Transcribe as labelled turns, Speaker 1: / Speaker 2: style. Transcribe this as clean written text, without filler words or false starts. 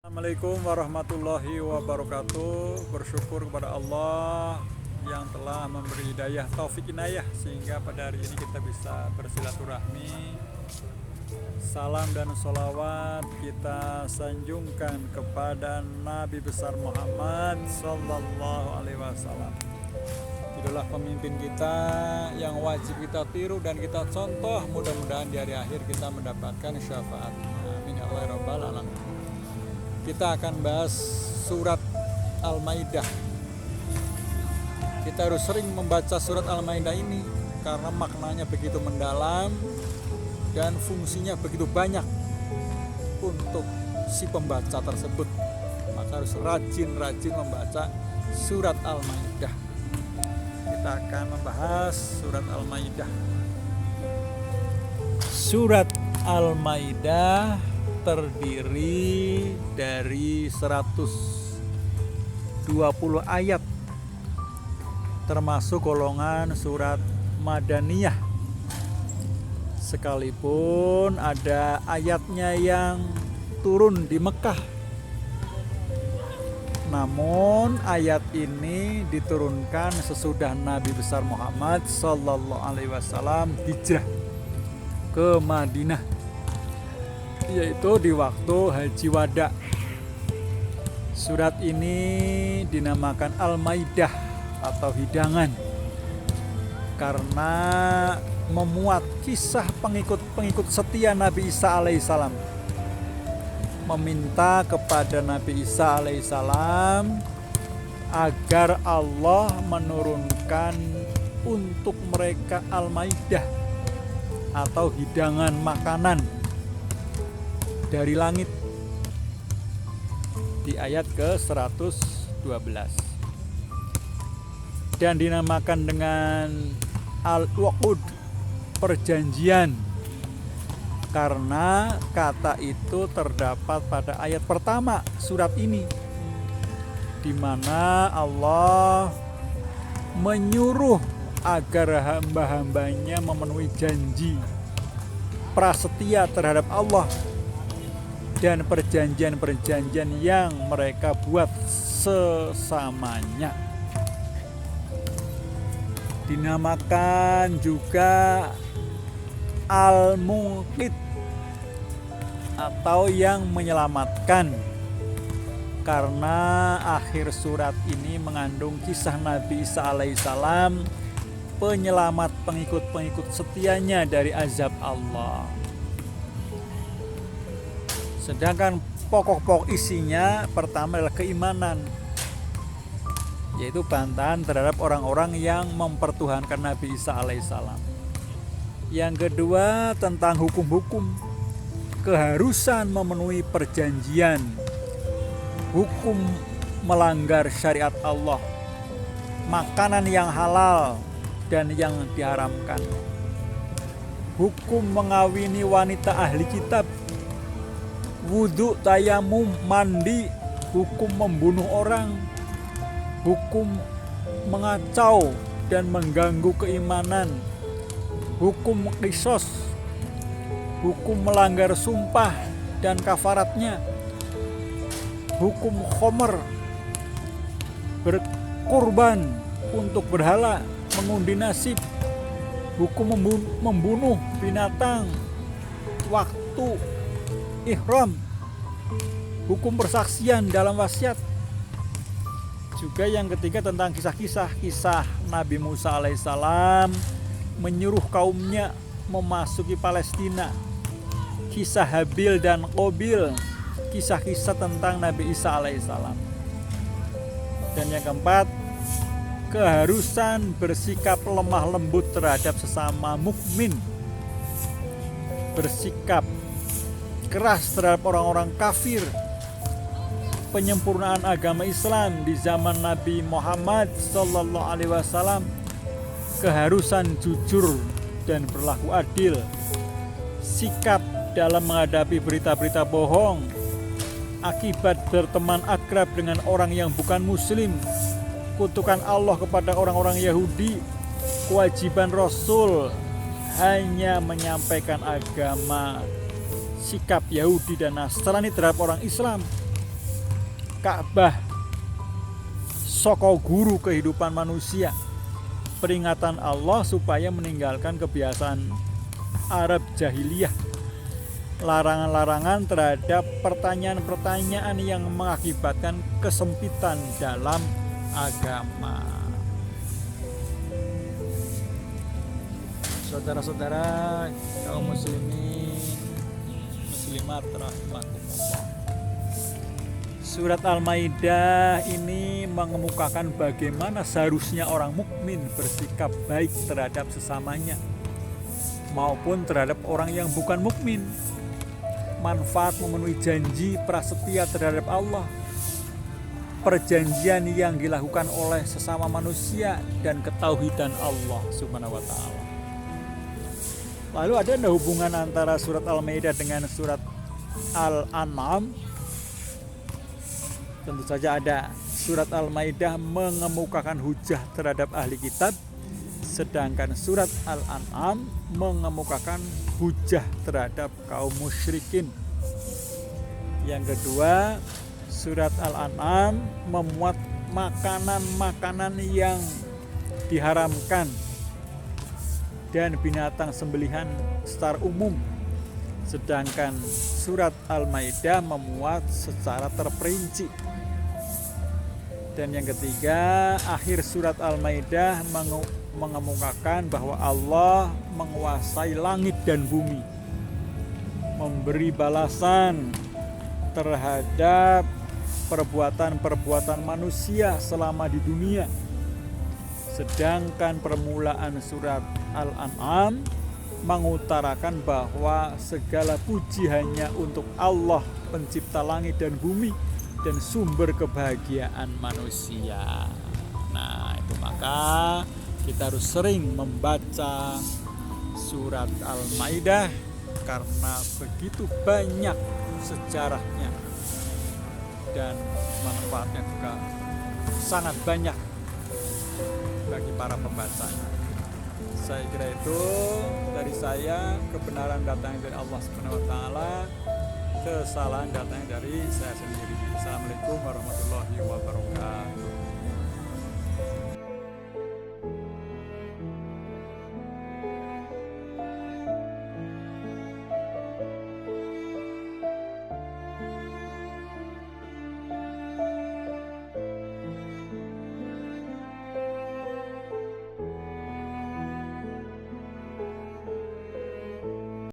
Speaker 1: Assalamualaikum warahmatullahi wabarakatuh. Bersyukur kepada Allah yang telah memberi hidayah taufik inayah sehingga pada hari ini kita bisa bersilaturahmi. Salam dan sholawat kita sanjungkan kepada Nabi besar Muhammad Sallallahu Alaihi Wasallam. Itulah pemimpin kita yang wajib kita tiru dan kita contoh. Mudah-mudahan di hari akhir kita mendapatkan syafaatnya. Amin ya Allah rabbal alamin. Kita akan bahas surat Al-Maidah. Kita harus sering membaca surat Al-Maidah ini karena maknanya begitu mendalam dan fungsinya begitu banyak untuk si pembaca tersebut. Maka harus rajin-rajin membaca surat Al-Maidah. Kita akan membahas surat Al-Maidah. Surat Al-Maidah terdiri dari 120 ayat, termasuk golongan surat Madaniyah. Sekalipun ada ayatnya yang turun di Mekah, namun ayat ini diturunkan sesudah Nabi besar Muhammad Sallallahu Alaihi Wasallam hijrah ke Madinah, yaitu di waktu Haji Wada. Surat ini dinamakan Al-Maidah atau hidangan karena memuat kisah pengikut setia Nabi Isa alaihissalam, meminta kepada Nabi Isa alaihissalam agar Allah menurunkan untuk mereka Al-Maidah atau hidangan makanan dari langit di ayat ke-112, dan dinamakan dengan Al-Uqud, perjanjian, karena kata itu terdapat pada ayat pertama surat ini, di mana Allah menyuruh agar hamba-hambanya memenuhi janji prasetia terhadap Allah dan perjanjian-perjanjian yang mereka buat sesamanya. Dinamakan juga Al-Munqidh atau yang menyelamatkan, karena akhir surat ini mengandung kisah Nabi Isa alaihissalam, penyelamat pengikut-pengikut setianya dari azab Allah. Sedangkan pokok-pokok isinya pertama adalah keimanan, yaitu bantahan terhadap orang-orang yang mempertuhankan Nabi Isa alaihissalam. Yang kedua tentang hukum-hukum, keharusan memenuhi perjanjian, hukum melanggar syariat Allah, makanan yang halal dan yang diharamkan, hukum mengawini wanita ahli kitab, wudhu, tayamum, mandi, hukum membunuh orang, hukum mengacau dan mengganggu keimanan, hukum qisas, hukum melanggar sumpah dan kafaratnya, hukum khomer, berkurban untuk berhala, mengundi nasib, hukum membunuh binatang waktu ihram, hukum persaksian dalam wasiat. Juga yang ketiga tentang kisah Nabi Musa alaihissalam menyuruh kaumnya memasuki Palestina, kisah Habil dan Qabil, kisah-kisah tentang Nabi Isa alaihissalam. Dan yang keempat, keharusan bersikap lemah lembut terhadap sesama mukmin, bersikap keras terhadap orang-orang kafir, penyempurnaan agama Islam di zaman Nabi Muhammad Sallallahu Alaihi Wasallam, keharusan jujur dan berlaku adil, sikap dalam menghadapi berita-berita bohong, akibat berteman akrab dengan orang yang bukan muslim, kutukan Allah kepada orang-orang Yahudi, kewajiban Rasul hanya menyampaikan agama sikap Yahudi dan Nasrani terhadap orang Islam, Ka'bah saka guru kehidupan manusia. Peringatan Allah supaya meninggalkan kebiasaan Arab jahiliyah. Larangan-larangan terhadap pertanyaan-pertanyaan yang mengakibatkan kesempitan dalam agama. Saudara-saudara kaum muslimin muslimat rahimakumullah. Surat Al-Maidah ini mengemukakan bagaimana seharusnya orang mukmin bersikap baik terhadap sesamanya maupun terhadap orang yang bukan mukmin. Manfaat memenuhi janji prasetia terhadap Allah, perjanjian yang dilakukan oleh sesama manusia, dan ketauhidan Allah Subhanahu wa taala. Lalu ada hubungan antara surat Al-Maidah dengan surat Al-An'am? Tentu saja ada. Surat Al-Maidah mengemukakan hujah terhadap ahli kitab, sedangkan surat Al-An'am mengemukakan hujah terhadap kaum musyrikin. Yang kedua, surat Al-An'am memuat makanan-makanan yang diharamkan dan binatang sembelihan secara umum, sedangkan surat Al-Maidah memuat secara terperinci. Dan yang ketiga, akhir surat Al-Maidah mengemukakan bahwa Allah menguasai langit dan bumi, memberi balasan terhadap perbuatan-perbuatan manusia selama di dunia. Sedangkan permulaan surat Al-An'am mengutarakan bahwa segala puji hanya untuk Allah, pencipta langit dan bumi dan sumber kebahagiaan manusia. Nah, itu maka kita harus sering membaca surat Al-Maidah karena begitu banyak sejarahnya dan manfaatnya juga sangat banyak bagi para pembacanya. Saya kira itu dari saya. Kebenaran datangnya dari Allah Subhanahu wa taala, kesalahan datangnya dari saya sendiri. Assalamualaikum warahmatullahi wabarakatuh.